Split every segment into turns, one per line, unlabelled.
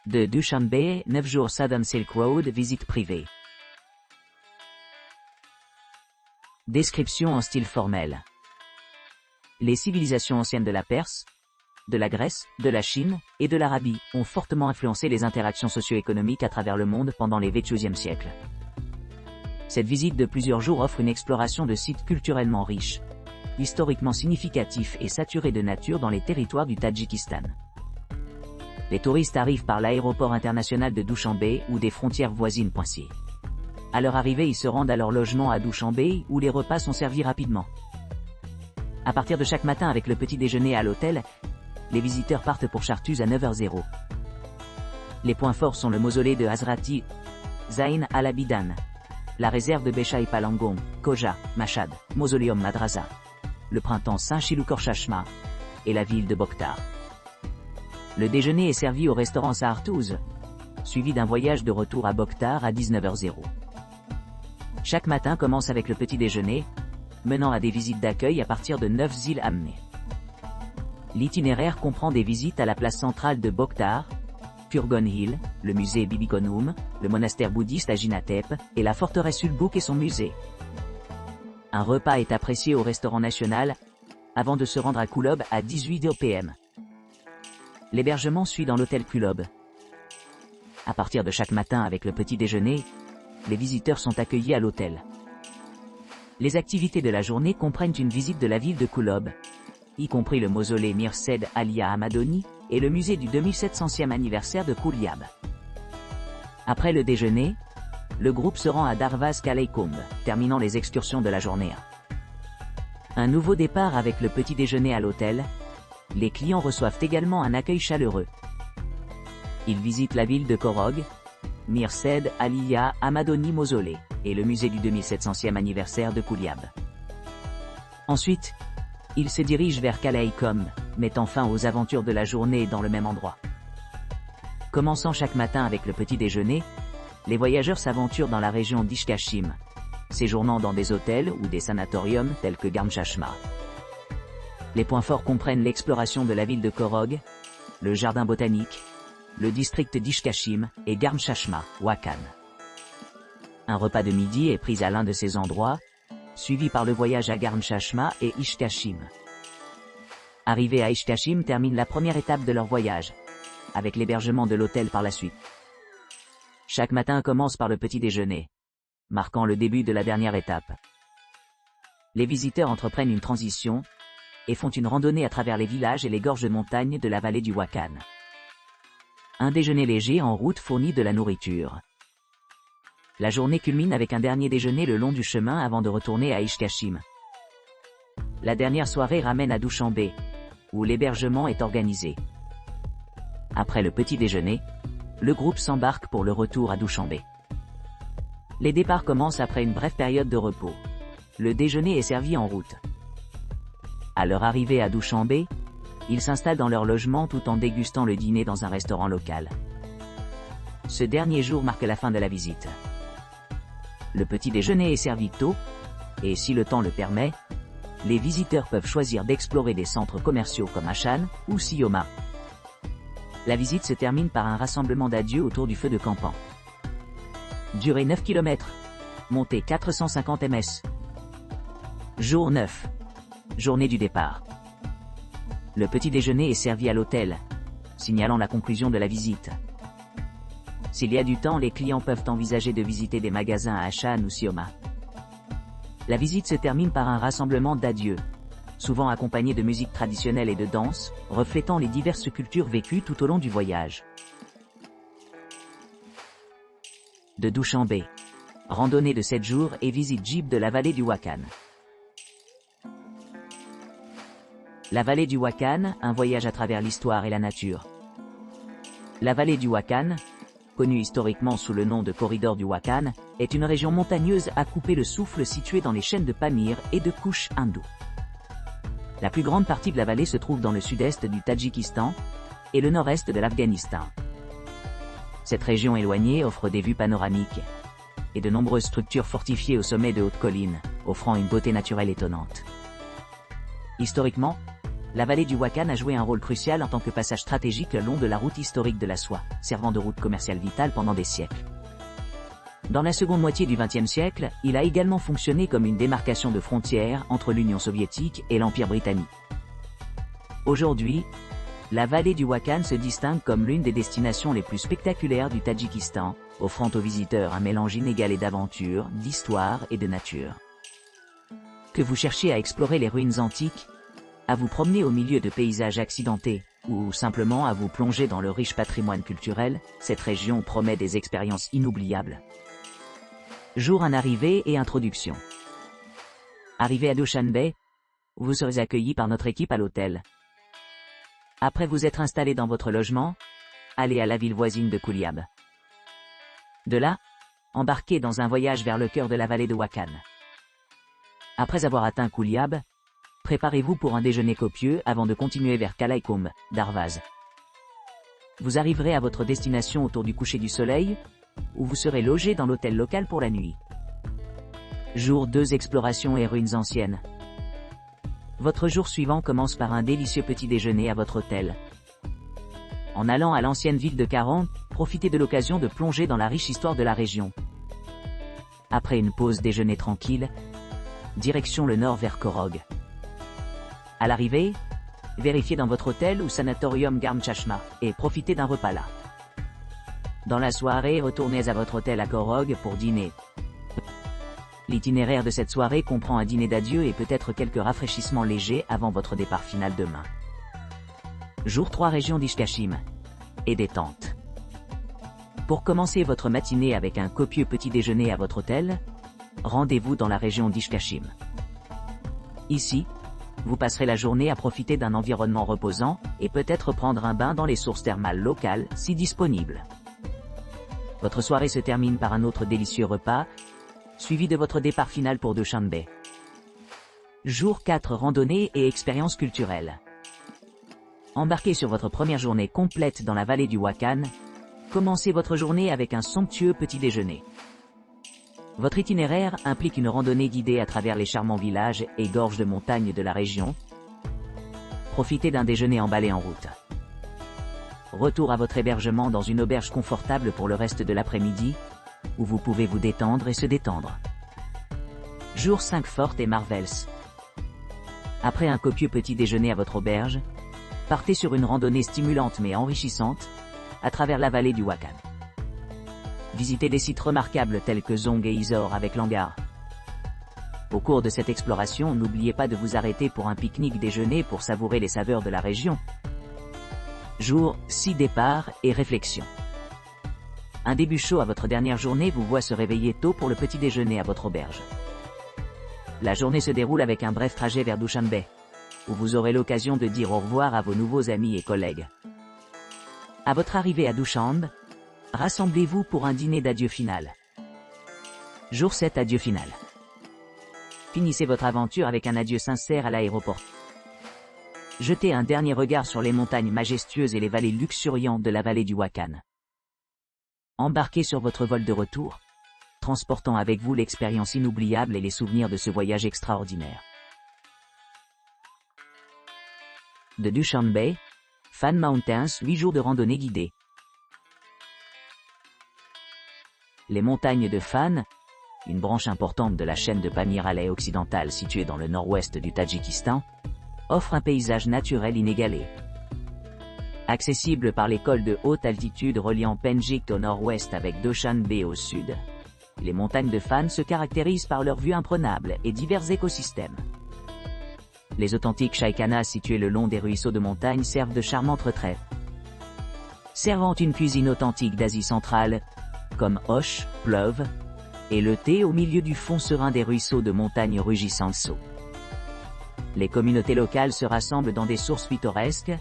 De Dushanbe, 9 jours Southern Silk Road, visite privée. Description en style formel. Les civilisations anciennes de la Perse, de la Grèce, de la Chine et de l'Arabie ont fortement influencé les interactions socio-économiques à travers le monde pendant les XXe siècles. Cette visite de plusieurs jours offre une exploration de sites culturellement riches, historiquement significatifs et saturés de nature dans les territoires du Tadjikistan. Les touristes arrivent par l'aéroport international de Dushanbe ou des frontières voisines. À leur arrivée, ils se rendent à leur logement à Dushanbe où les repas sont servis rapidement. À partir de chaque matin avec le petit déjeuner à l'hôtel, les visiteurs partent pour Chartuz à 9h00. Les points forts sont le mausolée de Hazrati Zain al-Abidan, la réserve de Béchaï Palangong, Koja, Mashhad, Mausoleum Madrasa, le printemps Saint-Chilukor Chashma et la ville de Bokhtar. Le déjeuner est servi au restaurant Sahartouz, suivi d'un voyage de retour à Bokhtar à 19h00. Chaque matin commence avec le petit déjeuner, menant à des visites d'accueil à partir de 9 îles amenées. L'itinéraire comprend des visites à la place centrale de Bokhtar, Kurgan Hill, le musée Bibikonum, le monastère bouddhiste à Jinatep, et la forteresse Ulbuk et son musée. Un repas est apprécié au restaurant national, avant de se rendre à Kulob à 18h PM. L'hébergement suit dans l'hôtel Kulob. À partir de chaque matin avec le petit déjeuner, les visiteurs sont accueillis à l'hôtel. Les activités de la journée comprennent une visite de la ville de Kulob, y compris le mausolée Mirced Alia Hamadoni et le musée du 2700e anniversaire de Kuliab. Après le déjeuner, le groupe se rend à Darvaz Kaleikumb, terminant les excursions de la journée. Un nouveau départ avec le petit déjeuner à l'hôtel. Les clients reçoivent également un accueil chaleureux. Ils visitent la ville de Korog, Mirced Alia Hamadoni Mausolée et le musée du 2700e anniversaire de Kuliab. Ensuite, ils se dirigent vers Kaleikumb, mettant fin aux aventures de la journée dans le même endroit. Commençant chaque matin avec le petit déjeuner, les voyageurs s'aventurent dans la région d'Ishkashim, séjournant dans des hôtels ou des sanatoriums tels que Garm Chashma. Les points forts comprennent l'exploration de la ville de Korog, le jardin botanique, le district d'Ishkashim et Garm Chashma, Wakhan. Un repas de midi est pris à l'un de ces endroits, suivi par le voyage à Garm Chashma et Ishkashim. Arrivés à Ishkashim termine la première étape de leur voyage, avec l'hébergement de l'hôtel par la suite. Chaque matin commence par le petit déjeuner, marquant le début de la dernière étape. Les visiteurs entreprennent une transition, et font une randonnée à travers les villages et les gorges de montagne de la vallée du Wakhan. Un déjeuner léger en route fournit de la nourriture. La journée culmine avec un dernier déjeuner le long du chemin avant de retourner à Ishkashim. La dernière soirée ramène à Dushanbe, où l'hébergement est organisé. Après le petit déjeuner, le groupe s'embarque pour le retour à Dushanbe. Les départs commencent après une brève période de repos. Le déjeuner est servi en route. À leur arrivée à Dushanbe, ils s'installent dans leur logement tout en dégustant le dîner dans un restaurant local. Ce dernier jour marque la fin de la visite. Le petit déjeuner est servi tôt, et si le temps le permet, les visiteurs peuvent choisir d'explorer des centres commerciaux comme Ashan ou Sioma. La visite se termine par un rassemblement d'adieu autour du feu de campement. Durée 9 km. Montée 450 ms. Jour 9. Journée du départ. Le petit déjeuner est servi à l'hôtel, signalant la conclusion de la visite. S'il y a du temps, les clients peuvent envisager de visiter des magasins à Ashan ou Sioma. La visite se termine par un rassemblement d'adieu, souvent accompagné de musique traditionnelle et de danse, reflétant les diverses cultures vécues tout au long du voyage. De Dushanbe. Randonnée de 7 jours et visite jeep de la vallée du Wakhan. La vallée du Wakhan, un voyage à travers l'histoire et la nature. La vallée du Wakhan, connue historiquement sous le nom de corridor du Wakhan, est une région montagneuse à couper le souffle située dans les chaînes de Pamir et de Kouch hindou. La plus grande partie de la vallée se trouve dans le sud-est du Tadjikistan et le nord-est de l'Afghanistan. Cette région éloignée offre des vues panoramiques et de nombreuses structures fortifiées au sommet de hautes collines, offrant une beauté naturelle étonnante. Historiquement, La vallée du Wakhan a joué un rôle crucial en tant que passage stratégique le long de la route historique de la soie, servant de route commerciale vitale pendant des siècles. Dans la seconde moitié du XXe siècle, il a également fonctionné comme une démarcation de frontières entre l'Union soviétique et l'Empire britannique. Aujourd'hui, la vallée du Wakhan se distingue comme l'une des destinations les plus spectaculaires du Tadjikistan, offrant aux visiteurs un mélange inégalé d'aventure, d'histoire et de nature. Que vous cherchiez à explorer les ruines antiques, à vous promener au milieu de paysages accidentés, ou simplement à vous plonger dans le riche patrimoine culturel, cette région promet des expériences inoubliables. Jour 1 arrivée et introduction. Arrivé à Dushanbe, vous serez accueilli par notre équipe à l'hôtel. Après vous être installé dans votre logement, allez à la ville voisine de Kuliab. De là, embarquez dans un voyage vers le cœur de la vallée de Wakhan. Après avoir atteint Kuliab, préparez-vous pour un déjeuner copieux avant de continuer vers Kalaykoum, Darvaz. Vous arriverez à votre destination autour du coucher du soleil, où vous serez logé dans l'hôtel local pour la nuit. Jour 2 exploration et ruines anciennes. Votre jour suivant commence par un délicieux petit déjeuner à votre hôtel. En allant à l'ancienne ville de Karan, profitez de l'occasion de plonger dans la riche histoire de la région. Après une pause déjeuner tranquille, direction le nord vers Korog. À l'arrivée, vérifiez dans votre hôtel ou sanatorium Garm Chashma, et profitez d'un repas là. Dans la soirée, retournez à votre hôtel à Korog pour dîner. L'itinéraire de cette soirée comprend un dîner d'adieu et peut-être quelques rafraîchissements légers avant votre départ final demain. Jour 3 région d'Ishkashim. Et détente. Pour commencer votre matinée avec un copieux petit déjeuner à votre hôtel, rendez-vous dans la région d'Ishkashim. Ici, vous passerez la journée à profiter d'un environnement reposant, et peut-être prendre un bain dans les sources thermales locales, si disponibles. Votre soirée se termine par un autre délicieux repas, suivi de votre départ final pour Dushanbe. Jour 4 randonnée et expérience culturelle. Embarquez sur votre première journée complète dans la vallée du Wakhan, commencez votre journée avec un somptueux petit déjeuner. Votre itinéraire implique une randonnée guidée à travers les charmants villages et gorges de montagne de la région. Profitez d'un déjeuner emballé en route. Retour à votre hébergement dans une auberge confortable pour le reste de l'après-midi, où vous pouvez vous détendre et se détendre. Jour 5 Fort et Marvels. Après un copieux petit déjeuner à votre auberge, partez sur une randonnée stimulante mais enrichissante, à travers la vallée du Wakhan. Visitez des sites remarquables tels que Zong et Izor avec l'hangar. Au cours de cette exploration, n'oubliez pas de vous arrêter pour un pique-nique déjeuner pour savourer les saveurs de la région. Jour 6 départ et réflexion. Un début chaud à votre dernière journée vous voit se réveiller tôt pour le petit déjeuner à votre auberge. La journée se déroule avec un bref trajet vers Dushanbe, où vous aurez l'occasion de dire au revoir à vos nouveaux amis et collègues. À votre arrivée à Dushanbe, rassemblez-vous pour un dîner d'adieu final. Jour 7 adieu final. Finissez votre aventure avec un adieu sincère à l'aéroport. Jetez un dernier regard sur les montagnes majestueuses et les vallées luxuriantes de la vallée du Wakhan. Embarquez sur votre vol de retour, transportant avec vous l'expérience inoubliable et les souvenirs de ce voyage extraordinaire. De Dushanbe, Fan Mountains, 8 jours de randonnée guidée. Les montagnes de Fan, une branche importante de la chaîne de Pamir Alai occidentale située dans le nord-ouest du Tadjikistan, offrent un paysage naturel inégalé. Accessible par les cols de haute altitude reliant Penjik au nord-ouest avec Dushanbe au sud, les montagnes de Fan se caractérisent par leur vue imprenable et divers écosystèmes. Les authentiques shaikanas situés le long des ruisseaux de montagne servent de charmantes retraites. Servant une cuisine authentique d'Asie centrale, comme Osh, Plov, et le thé au milieu du fond serein des ruisseaux de montagne rugissant So. Les communautés locales se rassemblent dans des sources pittoresques,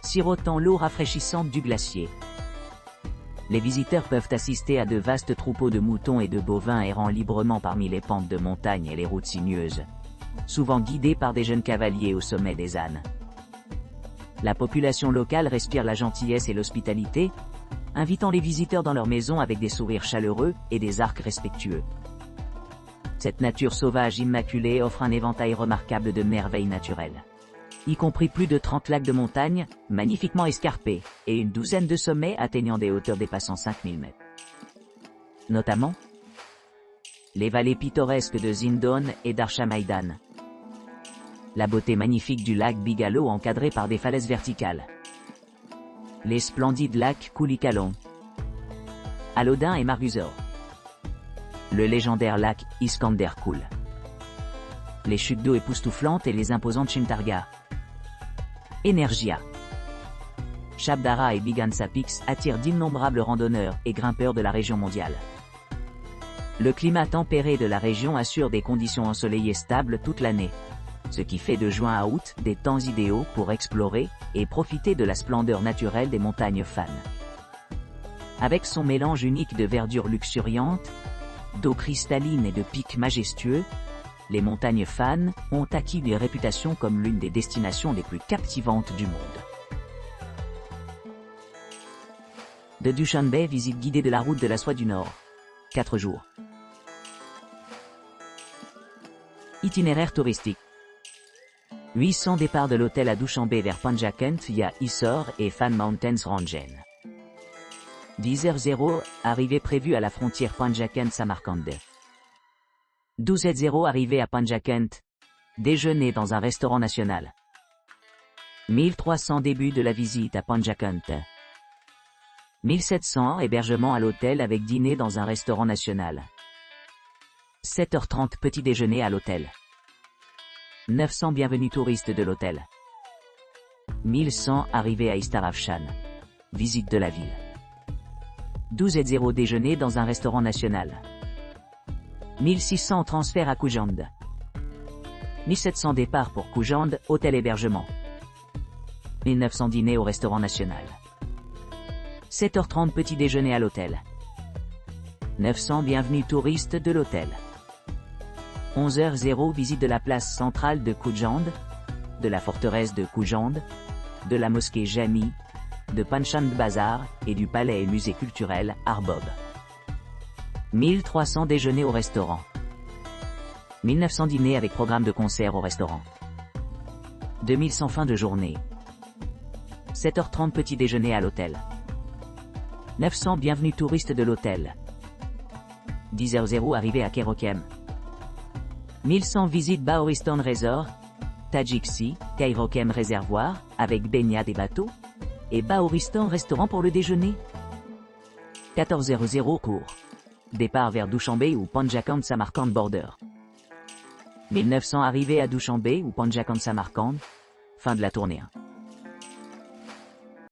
sirotant l'eau rafraîchissante du glacier. Les visiteurs peuvent assister à de vastes troupeaux de moutons et de bovins errant librement parmi les pentes de montagne et les routes sinueuses, souvent guidés par des jeunes cavaliers au sommet des ânes. La population locale respire la gentillesse et l'hospitalité, invitant les visiteurs dans leur maison avec des sourires chaleureux et des arcs respectueux. Cette nature sauvage immaculée offre un éventail remarquable de merveilles naturelles. y compris plus de 30 lacs de montagne, magnifiquement escarpés, et une douzaine de sommets atteignant des hauteurs dépassant 5000 mètres. Notamment, les vallées pittoresques de Zindon et d'Archa-Maïdan. La beauté magnifique du lac Bigalo encadré par des falaises verticales. Les splendides lacs Koulikalon, Alodin et Marguzor. Le légendaire lac Iskanderkoul. Les chutes d'eau époustouflantes et les imposantes Chimtarga. Energia. Shabdara et Bigansa Peaks attirent d'innombrables randonneurs et grimpeurs de la région mondiale. Le climat tempéré de la région assure des conditions ensoleillées stables toute l'année, ce qui fait de juin à août des temps idéaux pour explorer et profiter de la splendeur naturelle des montagnes Fan. Avec son mélange unique de verdure luxuriante, d'eau cristalline et de pics majestueux, les montagnes Fan ont acquis une réputation comme l'une des destinations les plus captivantes du monde. De Dushanbe, visite guidée de la route de la soie du Nord. 4 jours. Itinéraire touristique. 800 départs de l'hôtel à Dushanbe vers Panjakent via Isor et Fan Mountains Rangen. 10h00, arrivée prévue à la frontière Panjakent-Samarkand. 12h00, arrivée à Panjakent. Déjeuner dans un restaurant national. 1300, début de la visite à Panjakent. 1700, hébergement à l'hôtel avec dîner dans un restaurant national. 7h30, petit déjeuner à l'hôtel. 900, bienvenue touriste de l'hôtel. 1100, arrivée à Istarafshan. Visite de la ville. 12h00, déjeuner dans un restaurant national. 1600, transfert à Koujand. 1700, départ pour Koujand, hôtel hébergement. 1900, dîner au restaurant national. 7h30, petit déjeuner à l'hôtel. 900, bienvenue touriste de l'hôtel. 11h00, visite de la place centrale de Koujand, de la forteresse de Koujand, de la mosquée Jami, de Panchand Bazar et du palais et musée culturel Arbob. 1300, déjeuner au restaurant. 1900, dîner avec programme de concert au restaurant. 2100, fin de journée. 7h30, petit déjeuner à l'hôtel. 900, bienvenue touriste de l'hôtel. 10h00, arrivée à Kerokem. 1100, visite Baoristan Resort, Tajiksi, Kairokem réservoir, avec baignade et bateau, et Baoristan restaurant pour le déjeuner. 14h00, cours. Départ vers Dushanbe ou Panjakant-Samarkand border. 1900, arrivée à Dushanbe ou Panjakant-Samarkand, fin de la tournée 1.